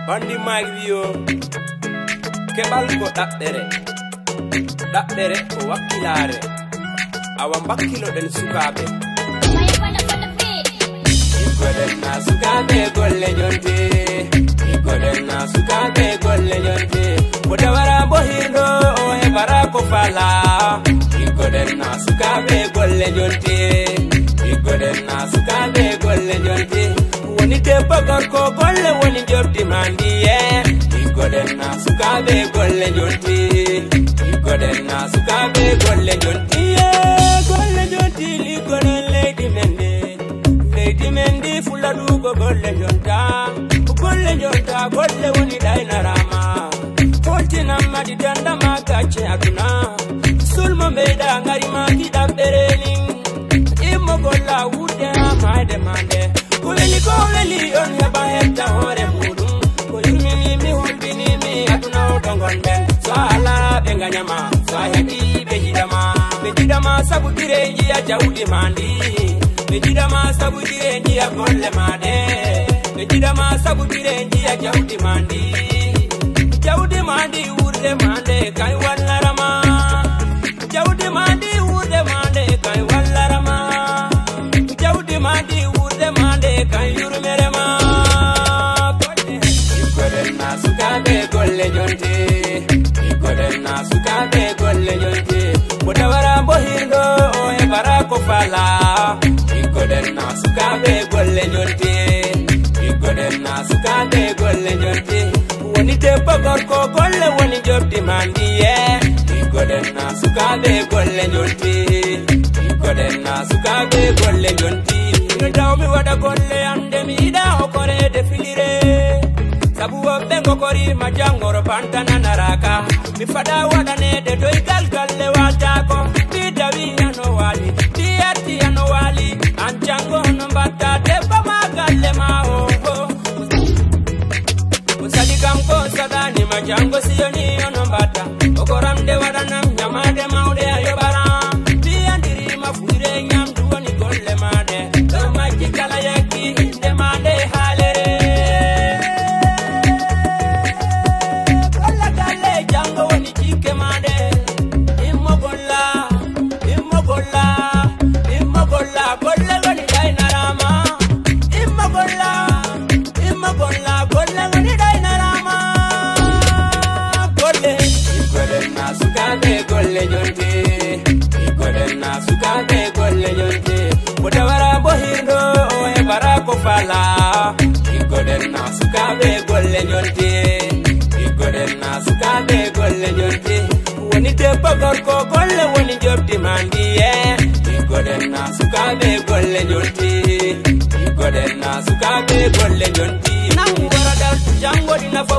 Bandi magrio kebal ko daɓɓere ko wakkilare awa bakkilo den sukaɓe ikoden na sukaɓe golle jonte ikoden na sukaɓe golle jonte ko dawara bo hirdo o hebara ko fala ikoden na sukaɓe golle jonte ikoden na sukaɓe golle jonte woni debbo gorko golle woni jobdi mandi ikoden na sukaɓe golle jonti ikoden na sukaɓe golle jonti golle jonti ligonen leydi mendi fulaɗugo golle jonta golle woni ɗaynarama holtinammaɗi dandama gacce aduna sulmo mbeyɗa garima kiɗaɓɓerenin immo golla wudde ha mayde mande ko weli on heɓa hebta hoore muɗum ko yurminimi hulɓinimi aduna o ɗogonɗen so ala ɓe gañama so a heɓi ɓe jiɗama sabu ɗire jiya jawɗi mandi ɓe jiɗama sabu ɗire jiya golle maɗe ɓe jiɗama sabu ɗire jiya jawɗi mandi wurde mande kay wallarama jawɗi mandi wurde mande kay wallarama jawɗi mandi wurde mande kay yurmerema ikoden na sukaɓe golle jonte ikoden na sukaɓe golle jonte ko dawara bo hirdo o hebara ko fala ikoden na sukaɓe golle jonte ikoden na sukaɓe golle jonte woni debbo gorko golle woni jobdi mandi ikoden na sukaɓe golle jonte ikoden na sukaɓe golle jonti no dawmi waɗa golle ande mi yiɗa hokorede filire sabu woɓɓe gokorima jangoro pantananaraka mi faɗa waɗanede doy galgalle waltako mi dawi ano wali mi yetti ano wali an jango no mbatta debbo ma galle ma o ko sadi kam ko saɗanima jango siyoni ono mbatta okoramde waɗanam ñamade mawɗe a yoɓara mi andirima fuyre ñamdu woni golle maɗe ɗo majji kala yekki inde maɗe haalere golla galle jango woni jikke maɗe immo golla golle woni ɗaynarama immo golla golle woni ɗaynarama golle ikoden na sukaɓe golle jonte ikoden na sukaɓe golle jonte ko dawara bo hirdo o hebara ko fala ikoden na sukaɓe golle jonte ikoden na sukaɓe golle jonte woni debbo gorko golle woni jobdi mandi ikoden na sukaɓe golle jonte ikoden na sukaɓe golle jonti nan waradal jangodi nafa